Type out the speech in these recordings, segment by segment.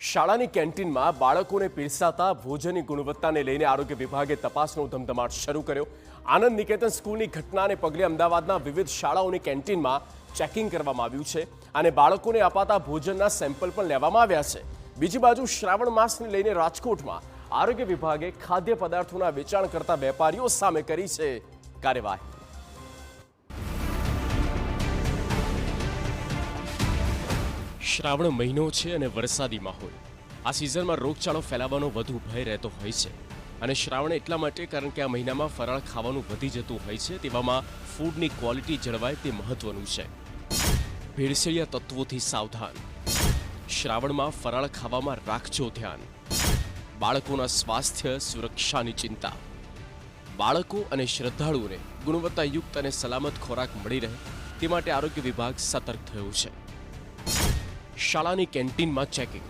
શાળાની કેન્ટીનમાં બાળકોને પીરસાતા ભોજનની ગુણવત્તાને લઈને આરોગ્ય વિભાગે તપાસનો ધમધમાટ શરૂ કર્યો। આનંદ નિકેતન સ્કૂલની ઘટનાને પગલે અમદાવાદના વિવિધ શાળાઓની કેન્ટીનમાં ચેકિંગ કરવામાં આવ્યું છે અને બાળકોને અપાતા ભોજનના સેમ્પલ પણ લેવામાં આવ્યા છે। બીજી બાજુ શ્રાવણ માસને લઈને રાજકોટમાં આરોગ્ય વિભાગે ખાદ્ય પદાર્થોના વેચાણ કરતા વેપારીઓ સામે કરી છે કાર્યવાહી। શ્રાવણ મહિનો છે અને વરસાદી માહોલ। આ સિઝનમાં રોગચાળો ફેલાવાનો વધુ ભય રહેતો હોય છે અને શ્રાવણ એટલા માટે કારણ કે આ મહિનામાં ફરાળ ખાવાનું વધી જતું હોય છે। તેવામાં ફૂડની ક્વોલિટી જળવાય તે મહત્વનું છે। ભેળસેળિયા તત્વોથી સાવધાન। શ્રાવણમાં ફરાળ ખાવામાં રાખજો ધ્યાન। બાળકોના સ્વાસ્થ્ય સુરક્ષાની ચિંતા। બાળકો અને શ્રદ્ધાળુઓને ગુણવત્તાયુક્ત અને સલામત ખોરાક મળી રહે તે માટે આરોગ્ય વિભાગ સતર્ક થયું છે। શાળાની કેન્ટીનમાં ચેકિંગ,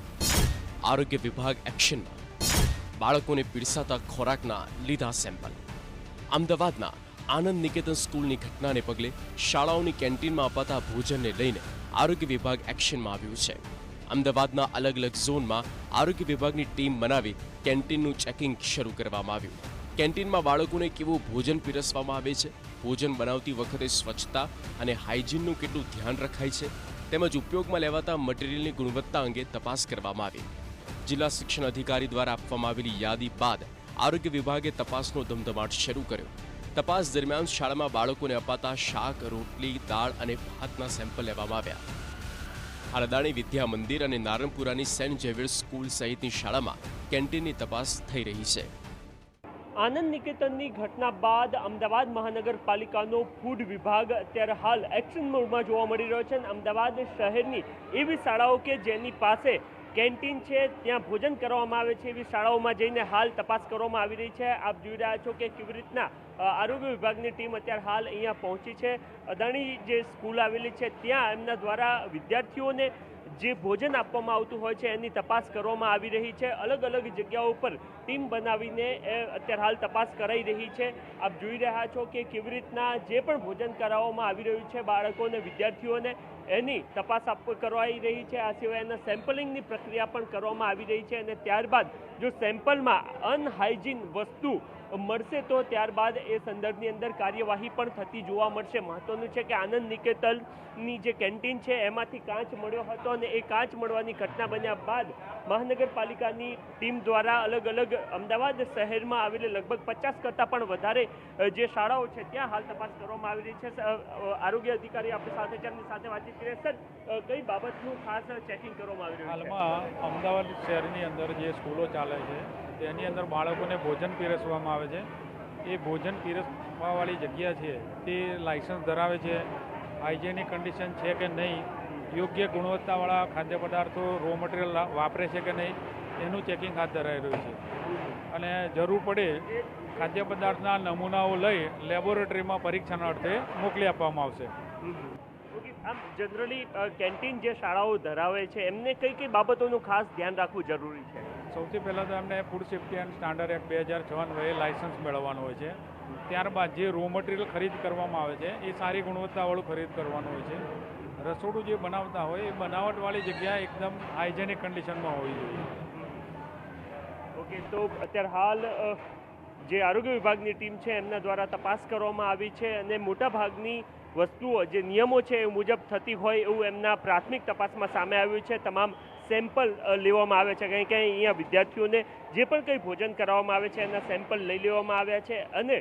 આરોગ્ય વિભાગ એક્શનમાં। બાળકોને પીરસાતા ખોરાકના લીધા સેમ્પલ। અમદાવાદના આનંદ નિકેતન સ્કૂલની ઘટનાને પગલે શાળાઓની કેન્ટીનમાં અપાતા ભોજનને લઈને આરોગ્ય વિભાગ એક્શનમાં આવ્યું છે। અમદાવાદના અલગ અલગ ઝોનમાં આરોગ્ય વિભાગની ટીમ બનાવી કેન્ટીનનું ચેકિંગ શરૂ કરવામાં આવ્યું। કેન્ટીનમાં બાળકોને કેવું ભોજન પીરસવામાં આવે છે, ભોજન બનાવતી વખતે સ્વચ્છતા અને હાઇજીનનું કેટલું ધ્યાન રખાય છે તેમજ ઉપયોગમાં લેવાતા મટીરિયલની ગુણવત્તા અંગે તપાસ કરવામાં આવી। જિલ્લા શિક્ષણ અધિકારી દ્વારા આપવામાં આવેલી યાદી બાદ આરોગ્ય વિભાગે તપાસનો ધમધમાટ શરૂ કર્યો। તપાસ દરમિયાન શાળામાં બાળકોને અપાતા શાક, રોટલી, દાળ અને ભાતના સેમ્પલ લેવામાં આવ્યા। અડાણી વિદ્યા મંદિર અને નારણપુરાની સેન્ટ ઝેવિયર્સ સ્કૂલ સહિતની શાળામાં કેન્ટીનની તપાસ થઈ રહી છે। આનંદ નિકેતનની ઘટના બાદ અમદાવાદ મહાનગરપાલિકાનો ફૂડ વિભાગ અત્યારે હાલ એક્શન મોડમાં જોવા મળી રહ્યો છે। અમદાવાદ શહેરની એવી શાળાઓ કે જેની પાસે કેન્ટીન છે, ત્યાં ભોજન કરવામાં આવે છે, એવી શાળાઓમાં જઈને હાલ તપાસ કરવામાં આવી રહી છે। આપ જોઈ રહ્યા છો કે કેવી રીતના આરોગ્ય વિભાગની ટીમ અત્યારે હાલ અહીંયા પહોંચી છે। અદાણી જે સ્કૂલ આવેલી છે ત્યાં એમના દ્વારા વિદ્યાર્થીઓને જે ભોજન આપવામાં આવતું હોય છે એની તપાસ કરવામાં આવી રહી છે। અલગ અલગ જગ્યાઓ પર ટીમ બનાવીને અત્યારે હાલ તપાસ કરાઈ રહી છે। આપ જોઈ રહ્યા છો કે કેવી રીતના જે પણ ભોજન કરાવવામાં આવી રહ્યું છે બાળકોને, વિદ્યાર્થીઓને, એની તપાસ કરવાઈ રહી છે। આ સિવાય એના સેમ્પલિંગની પ્રક્રિયા પણ કરવામાં આવી રહી છે અને ત્યારબાદ જો સેમ્પલમાં અનહાઇજીન વસ્તુ મળશે તો ત્યારબાદ એ સંદર્ભની અંદર કાર્યવાહી પણ થતી જોવા મળશે। મહત્વનું છે કે આનંદ નિકેતનની જે કેન્ટીન છે એમાંથી કાચ મળ્યો હતો અને એ કાચ મળવાની ઘટના બન્યા બાદ મહાનગરપાલિકાની ટીમ દ્વારા અલગ અલગ અમદાવાદ શહેરમાં આવેલી લગભગ 50 કરતાં પણ વધારે જે શાળાઓ છે ત્યાં હાલ તપાસ કરવામાં આવી રહી છે। આરોગ્ય અધિકારી આપણી સાથે છે, એમની સાથે વાતચીત કરીએ। સર, કઈ બાબતનું ખાસ ચેકિંગ કરવામાં આવી રહ્યું છે? હાલમાં અમદાવાદ શહેરની અંદર જે સ્કૂલો ચાલે છે તેની અંદર બાળકોને ભોજન પીરસવામાં આવે છે। એ ભોજન પીરસવાવાળી જગ્યા છે તે લાયસન્સ ધરાવે છે, હાઇજેનિક કન્ડિશન છે કે નહીં, યોગ્ય ગુણવત્તાવાળા ખાદ્ય પદાર્થો રો મટીરિયલ વાપરે છે કે નહીં, એનું ચેકિંગ હાથ ધરાઈ રહ્યું છે અને જરૂર પડે ખાદ્ય પદાર્થના નમૂનાઓ લઈ લેબોરેટરીમાં પરીક્ષણ અર્થે મોકલી આપવામાં આવશે। આમ જનરલી કેન્ટીન જે શાળાઓ ધરાવે છે એમને કઈ કઈ બાબતોનું ખાસ ધ્યાન રાખવું જરૂરી છે? સૌથી પહેલાં તો એમને food safety and standard act 2006 અન્વયે લાયસન્સ મેળવવાનું હોય છે। ત્યારબાદ જે રો મટીરિયલ ખરીદ કરવામાં આવે છે એ સારી ગુણવત્તાવાળું ખરીદ કરવાનું હોય છે। રસોડું જે બનાવતા હોય એ બનાવટવાળી જગ્યા એકદમ હાઇજેનિક કન્ડિશનમાં હોવી જોઈએ। ઓકે, તો અત્યારે હાલ જે આરોગ્ય વિભાગની ટીમ છે એમના દ્વારા તપાસ કરવામાં આવી છે અને મોટાભાગની વસ્તુઓ જે નિયમો છે એ મુજબ થતી હોય એવું એમના પ્રાથમિક તપાસમાં સામે આવ્યું છે। તમામ સેમ્પલ લેવામાં આવે છે, કારણ કે અહીંયા વિદ્યાર્થીઓને જે પણ કંઈ ભોજન કરાવવામાં આવે છે એના સેમ્પલ લઈ લેવામાં આવ્યા છે અને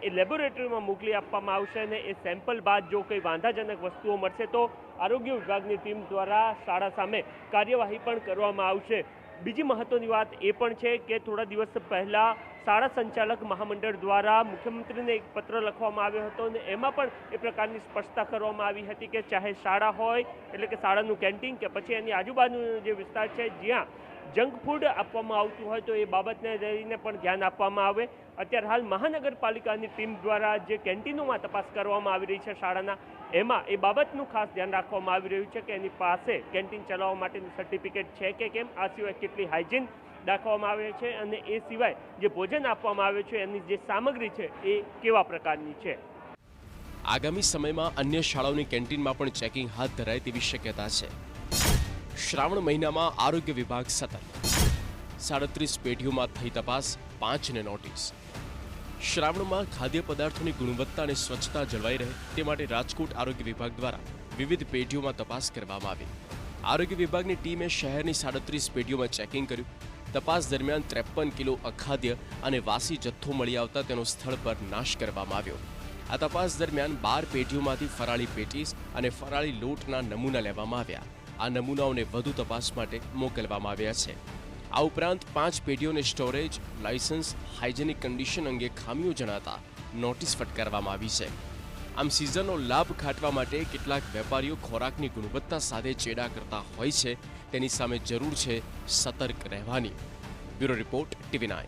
એ લેબોરેટરીમાં મોકલી આપવામાં આવશે અને એ સેમ્પલ બાદ જો કંઈ વાંધાજનક વસ્તુઓ મળશે તો આરોગ્ય વિભાગની ટીમ દ્વારા શાળા સામે કાર્યવાહી પણ કરવામાં આવશે। બીજી મહત્વની વાત એ પણ છે કે થોડા દિવસ પહેલાં શાળા સંચાલક મહામંડળ દ્વારા મુખ્યમંત્રીને એક પત્ર લખવામાં આવ્યો હતો અને એમાં પણ એ પ્રકારની સ્પષ્ટતા કરવામાં આવી હતી કે ચાહે શાળા હોય એટલે કે શાળાનું કેન્ટીન કે પછી એની આજુબાજુનો જે વિસ્તાર છે જ્યાં જંક ફૂડ આપવામાં આવતું હોય તો એ બાબતને લઈને પણ ધ્યાન આપવામાં આવે। અત્યારે હાલ મહાનગરપાલિકાની ટીમ દ્વારા જે કેન્ટીનોમાં તપાસ કરવામાં આવી રહી છે શાળાના, એમાં એ બાબતનું ખાસ ધ્યાન રાખવામાં આવી રહ્યું છે કે એની પાસે કેન્ટીન ચલાવવા માટેનું સર્ટિફિકેટ છે કે કેમ, આ સિવાય કેટલી હાઇજીન દાખવવામાં આવે છે અને એ સિવાય જે ભોજન આપવામાં આવે છે એની જે સામગ્રી છે એ કેવા પ્રકારની છે। આગામી સમયમાં અન્ય શાળાઓની કેન્ટીનમાં પણ ચેકિંગ હાથ ધરાય તેવી શક્યતા છે। શ્રાવણ મહિનામાં આરોગ્ય વિભાગ સતર્ક, 37 પેઢીઓમાં થઈ તપાસ, 5ને નોટિસ. શ્રાવણમાં ખાદ્ય પદાર્થોની ગુણવત્તા અને સ્વચ્છતા જળવાઈ રહે તે માટે રાજકોટ આરોગ્ય વિભાગ દ્વારા વિવિધ પેઢીઓમાં તપાસ કરવામાં આવી. આરોગ્ય વિભાગની ટીમે શહેરની 37 પેઢીઓમાં ચેકિંગ કર્યું. તપાસ દરમિયાન 53 કિલો અખાદ્ય અને વાસી જથ્થો મળી આવતા તેનો સ્થળ પર નાશ કરવામાં આવ્યો. આ તપાસ દરમિયાન 12 પેઢીઓમાંથી ફરાળી પેટીસ અને ફરાળી લોટના નમૂના લેવામાં આવ્યા. આ નમૂનાઓને વધુ તપાસ માટે મોકલવામાં આવ્યા છે. આ ઉપરાંત 5 પેઢીઓને સ્ટોરેજ, લાયસન્સ, હાઇજેનિક કન્ડિશન અંગે ખામીઓ જણાતા નોટિસ ફટકારવામાં આવી છે. આમ સિઝનનો લાભ ખાટવા માટે કેટલાક વેપારીઓ ખોરાકની ગુણવત્તા સાથે ચેડા કરતા હોય છે, તેની સામે જરૂર છે સતર્ક રહેવાની. Bureau report, TV9.